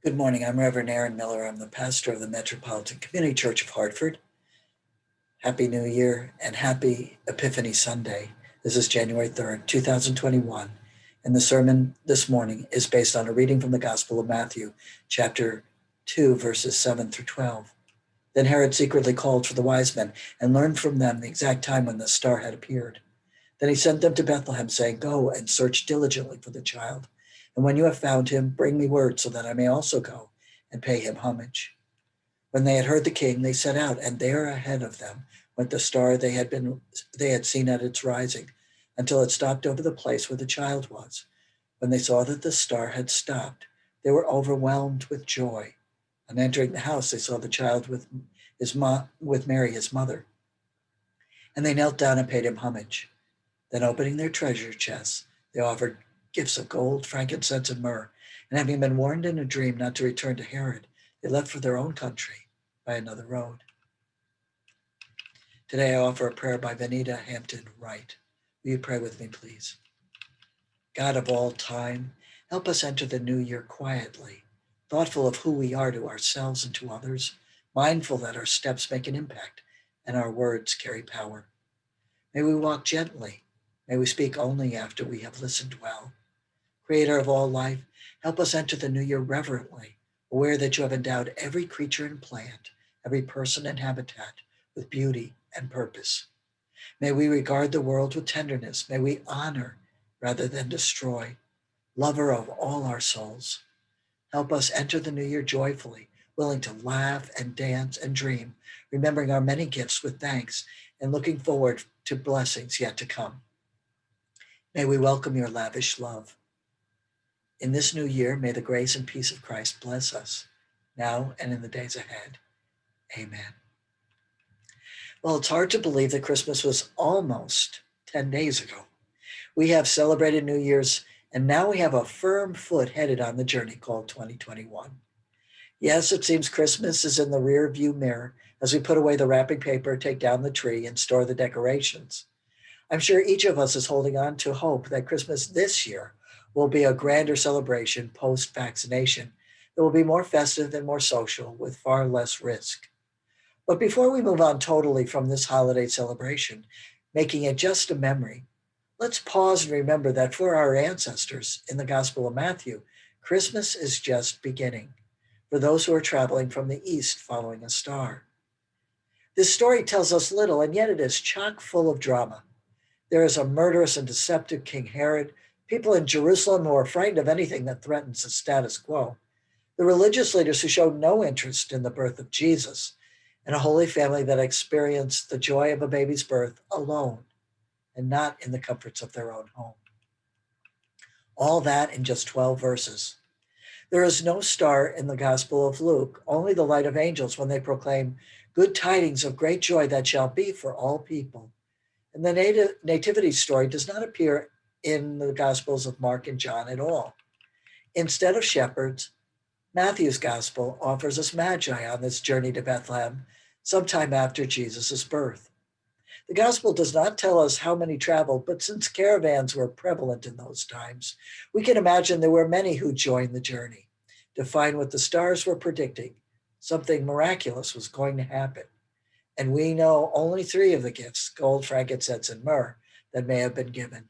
Good morning. I'm Reverend Aaron Miller. I'm the pastor of the Metropolitan Community Church of Hartford. Happy New Year and happy Epiphany Sunday. This is January 3rd, 2021. And the sermon this morning is based on a reading from the Gospel of Matthew, chapter 2, verses 7 through 12. Then Herod secretly called for the wise men and learned from them the exact time when the star had appeared. Then he sent them to Bethlehem, saying, "Go and search diligently for the child. And when you have found him, bring me word so that I may also go and pay him homage." When they had heard the king, they set out, and there ahead of them went the star they had seen at its rising, until it stopped over the place where the child was. When they saw that the star had stopped, they were overwhelmed with joy. On entering the house, they saw the child with Mary, his mother, and they knelt down and paid him homage. Then, opening their treasure chests, they offered gifts of gold, frankincense, and myrrh. And having been warned in a dream not to return to Herod, they left for their own country by another road. Today I offer a prayer by Benita Hampton Wright. Will you pray with me, please? God of all time, help us enter the new year quietly, thoughtful of who we are to ourselves and to others, mindful that our steps make an impact and our words carry power. May we walk gently. May we speak only after we have listened well. Creator of all life, help us enter the new year reverently, aware that you have endowed every creature and plant, every person and habitat with beauty and purpose. May we regard the world with tenderness. May we honor rather than destroy, lover of all our souls. Help us enter the new year joyfully, willing to laugh and dance and dream, remembering our many gifts with thanks and looking forward to blessings yet to come. May we welcome your lavish love. In this new year, may the grace and peace of Christ bless us, now and in the days ahead. Amen. Well, it's hard to believe that Christmas was almost 10 days ago. We have celebrated New Year's, and now we have a firm foot headed on the journey called 2021. Yes, it seems Christmas is in the rear view mirror as we put away the wrapping paper, take down the tree, and store the decorations. I'm sure each of us is holding on to hope that Christmas this year will be a grander celebration post-vaccination that will be more festive and more social with far less risk. But before we move on totally from this holiday celebration, making it just a memory, let's pause and remember that for our ancestors in the Gospel of Matthew, Christmas is just beginning for those who are traveling from the east following a star. This story tells us little, and yet it is chock full of drama. There is a murderous and deceptive King Herod, people in Jerusalem who are frightened of anything that threatens the status quo, the religious leaders who show no interest in the birth of Jesus, and a holy family that experienced the joy of a baby's birth alone and not in the comforts of their own home. All that in just 12 verses. There is no star in the Gospel of Luke, only the light of angels when they proclaim good tidings of great joy that shall be for all people. And the nativity story does not appear in the Gospels of Mark and John at all. Instead of shepherds, Matthew's Gospel offers us magi on this journey to Bethlehem sometime after Jesus' birth. The Gospel does not tell us how many traveled, but since caravans were prevalent in those times, we can imagine there were many who joined the journey to find what the stars were predicting. Something miraculous was going to happen. And we know only 3 of the gifts, gold, frankincense, and myrrh, that may have been given.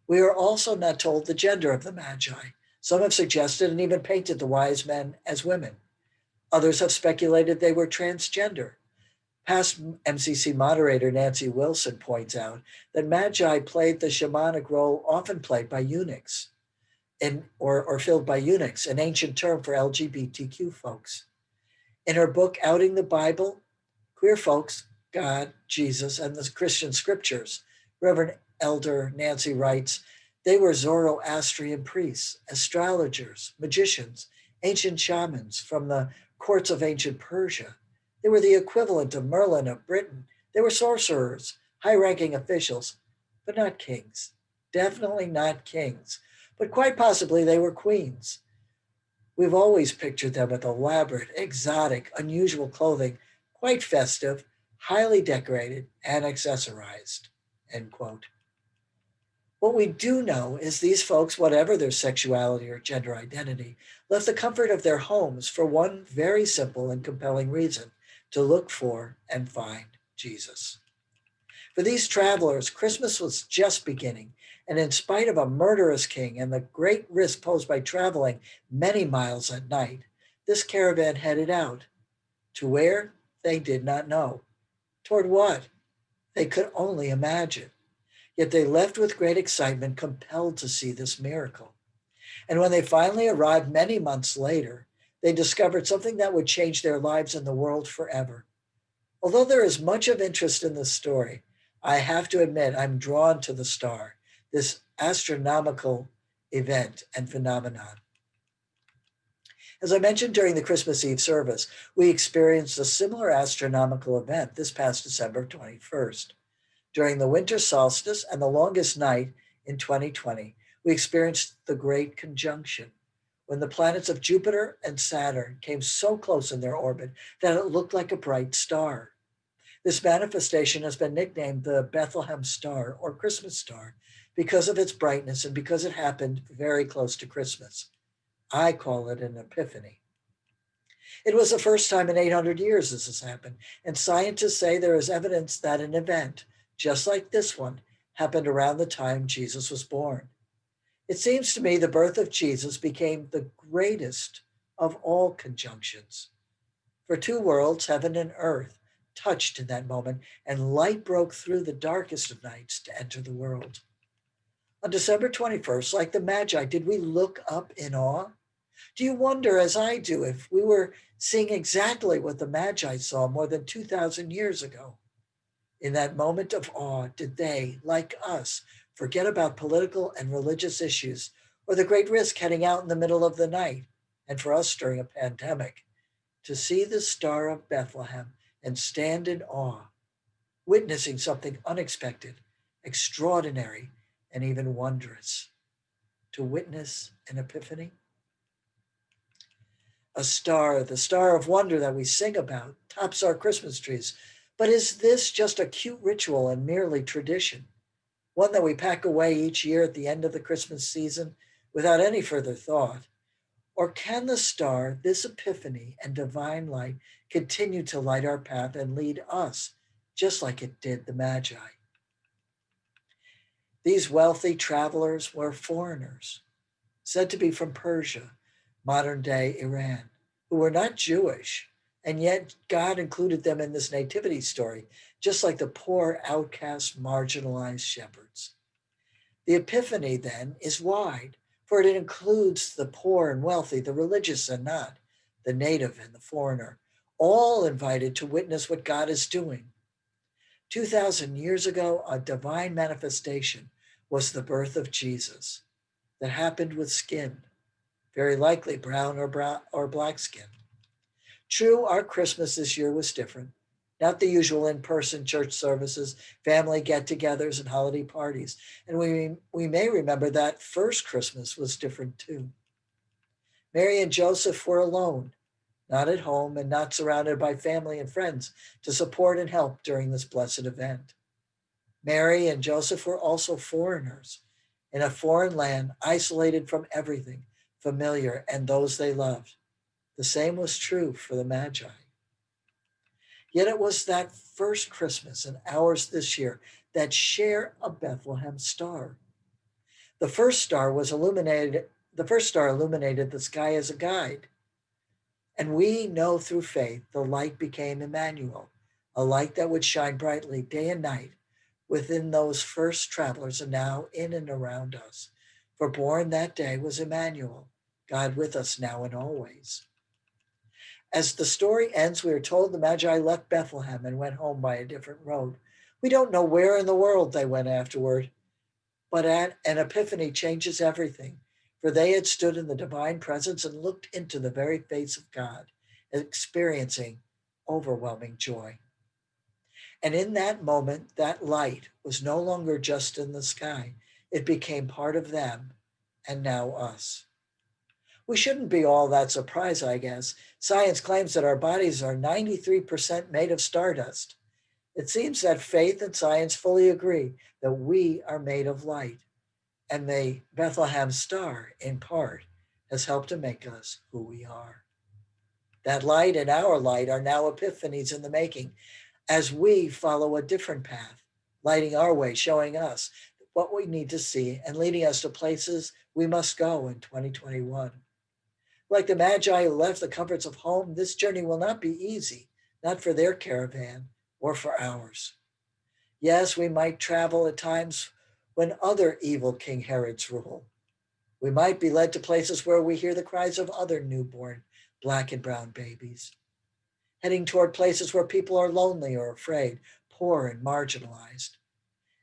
We are also not told the gender of the Magi. Some have suggested and even painted the wise men as women. Others have speculated they were transgender. Past MCC moderator Nancy Wilson points out that Magi played the shamanic role often played by eunuchs, or filled by eunuchs, an ancient term for LGBTQ folks. In her book, Outing the Bible, Queer Folks, God, Jesus, and the Christian Scriptures, Reverend Elder Nancy writes, they were Zoroastrian priests, astrologers, magicians, ancient shamans from the courts of ancient Persia. They were the equivalent of Merlin of Britain. They were sorcerers, high-ranking officials, but not kings. Definitely not kings, but quite possibly they were queens. We've always pictured them with elaborate, exotic, unusual clothing, quite festive, highly decorated, and accessorized, end quote. What we do know is these folks, whatever their sexuality or gender identity, left the comfort of their homes for one very simple and compelling reason: to look for and find Jesus. For these travelers, Christmas was just beginning, and in spite of a murderous king and the great risk posed by traveling many miles at night, this caravan headed out. To where? They did not know. Toward what? They could only imagine. Yet they left with great excitement, compelled to see this miracle. And when they finally arrived many months later, they discovered something that would change their lives and the world forever. Although there is much of interest in this story, I have to admit I'm drawn to the star, this astronomical event and phenomenon. As I mentioned during the Christmas Eve service, we experienced a similar astronomical event this past December 21st. During the winter solstice and the longest night in 2020, we experienced the Great Conjunction, when the planets of Jupiter and Saturn came so close in their orbit that it looked like a bright star. This manifestation has been nicknamed the Bethlehem Star or Christmas Star because of its brightness and because it happened very close to Christmas. I call it an epiphany. It was the first time in 800 years this has happened, and scientists say there is evidence that an event, just like this one, happened around the time Jesus was born. It seems to me the birth of Jesus became the greatest of all conjunctions. For two worlds, heaven and earth, touched in that moment, and light broke through the darkest of nights to enter the world. On December 21st, like the Magi, did we look up in awe? Do you wonder, as I do, if we were seeing exactly what the Magi saw more than 2,000 years ago? In that moment of awe, did they, like us, forget about political and religious issues or the great risk heading out in the middle of the night, and for us during a pandemic, to see the Star of Bethlehem and stand in awe, witnessing something unexpected, extraordinary, and even wondrous? To witness an epiphany? A star, the star of wonder that we sing about, tops our Christmas trees. But is this just a cute ritual and merely tradition? One that we pack away each year at the end of the Christmas season without any further thought? Or can the star, this epiphany and divine light, continue to light our path and lead us, just like it did the Magi? These wealthy travelers were foreigners, said to be from Persia, modern day Iran, who were not Jewish, and yet God included them in this nativity story, just like the poor, outcast, marginalized shepherds. The Epiphany, then, is wide, for it includes the poor and wealthy, the religious and not, the native and the foreigner, all invited to witness what God is doing. 2,000 years ago, a divine manifestation was the birth of Jesus that happened with skin, very likely brown or black skin. True, our Christmas this year was different. Not the usual in-person church services, family get-togethers, and holiday parties. And we may remember that first Christmas was different too. Mary and Joseph were alone, not at home and not surrounded by family and friends to support and help during this blessed event. Mary and Joseph were also foreigners in a foreign land, isolated from everything familiar and those they loved. The same was true for the Magi. Yet it was that first Christmas and ours this year that share a Bethlehem star. The first star illuminated the sky as a guide. And we know through faith the light became Emmanuel, a light that would shine brightly day and night within those first travelers and now in and around us. For born that day was Emmanuel, God with us now and always. As the story ends, we are told the Magi left Bethlehem and went home by a different road. We don't know where in the world they went afterward, but an epiphany changes everything, for they had stood in the divine presence and looked into the very face of God, experiencing overwhelming joy. And in that moment, that light was no longer just in the sky. It became part of them and now us. We shouldn't be all that surprised, I guess. Science claims that our bodies are 93% made of stardust. It seems that faith and science fully agree that we are made of light. And the Bethlehem star, in part, has helped to make us who we are. That light and our light are now epiphanies in the making as we follow a different path, lighting our way, showing us what we need to see and leading us to places we must go in 2021. Like the Magi who left the comforts of home, this journey will not be easy, not for their caravan or for ours. Yes, we might travel at times when other evil King Herods rule. We might be led to places where we hear the cries of other newborn black and brown babies, heading toward places where people are lonely or afraid, poor and marginalized.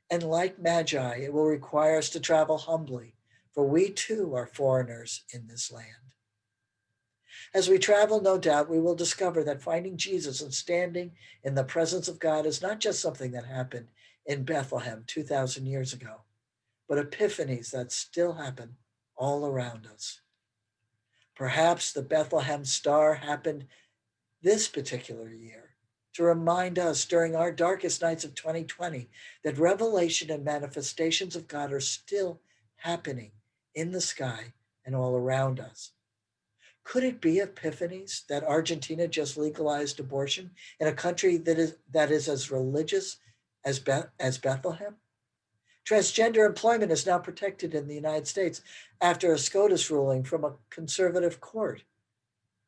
And like Magi, it will require us to travel humbly, for we too are foreigners in this land. As we travel, no doubt, we will discover that finding Jesus and standing in the presence of God is not just something that happened in Bethlehem 2,000 years ago, but epiphanies that still happen all around us. Perhaps the Bethlehem star happened this particular year to remind us during our darkest nights of 2020 that revelation and manifestations of God are still happening in the sky and all around us. Could it be epiphanies that Argentina just legalized abortion in a country that is as religious as Bethlehem? Transgender employment is now protected in the United States after a SCOTUS ruling from a conservative court.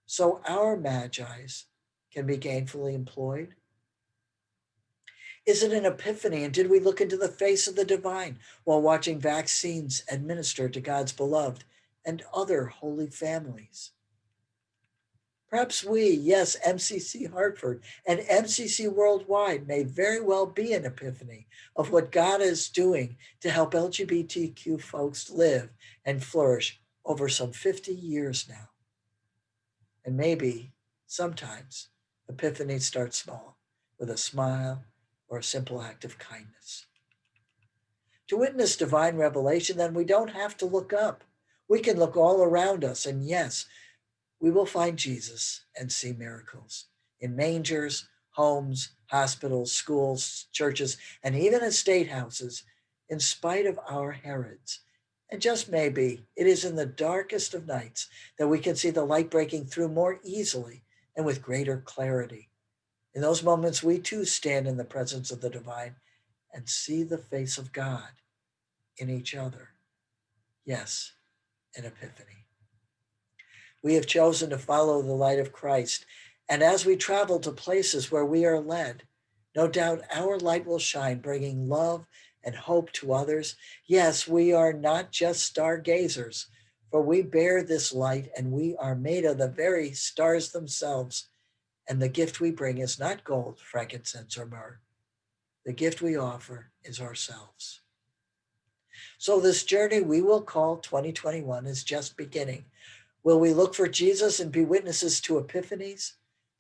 So our Magi's can be gainfully employed. Is it an epiphany? And did we look into the face of the divine while watching vaccines administered to God's beloved and other holy families? Perhaps we, yes, MCC Hartford and MCC Worldwide may very well be an epiphany of what God is doing to help LGBTQ folks live and flourish over some 50 years now. And maybe sometimes epiphanies start small with a smile or a simple act of kindness. To witness divine revelation, then we don't have to look up. We can look all around us, and yes, we will find Jesus and see miracles in mangers, homes, hospitals, schools, churches, and even in state houses, in spite of our Herods. And just maybe it is in the darkest of nights that we can see the light breaking through more easily and with greater clarity. In those moments, we too stand in the presence of the divine and see the face of God in each other. Yes, an epiphany. We have chosen to follow the light of Christ. And as we travel to places where we are led, no doubt our light will shine, bringing love and hope to others. Yes, we are not just stargazers, for we bear this light and we are made of the very stars themselves. And the gift we bring is not gold, frankincense, or myrrh. The gift we offer is ourselves. So this journey we will call 2021 is just beginning. Will we look for Jesus and be witnesses to epiphanies?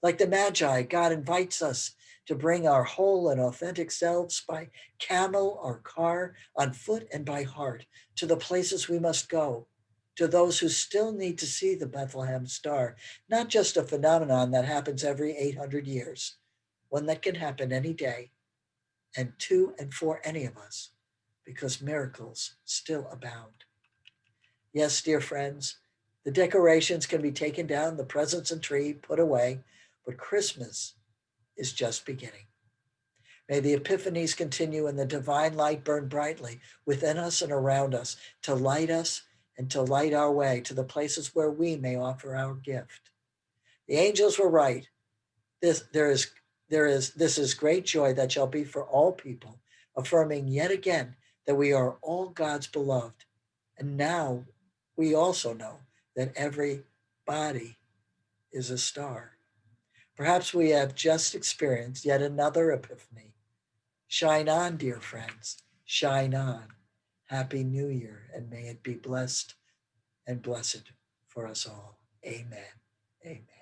Like the Magi, God invites us to bring our whole and authentic selves by camel or car, on foot and by heart, to the places we must go, to those who still need to see the Bethlehem star, not just a phenomenon that happens every 800 years, one that can happen any day, and to and for any of us, because miracles still abound. Yes, dear friends, the decorations can be taken down, the presents and tree put away, but Christmas is just beginning. May the epiphanies continue and the divine light burn brightly within us and around us to light us and to light our way to the places where we may offer our gift. The angels were right. This is great joy that shall be for all people, affirming yet again that we are all God's beloved. And now we also know that every body is a star. Perhaps we have just experienced yet another epiphany. Shine on, dear friends, shine on. Happy New Year, and may it be blessed and blessed for us all. Amen. Amen.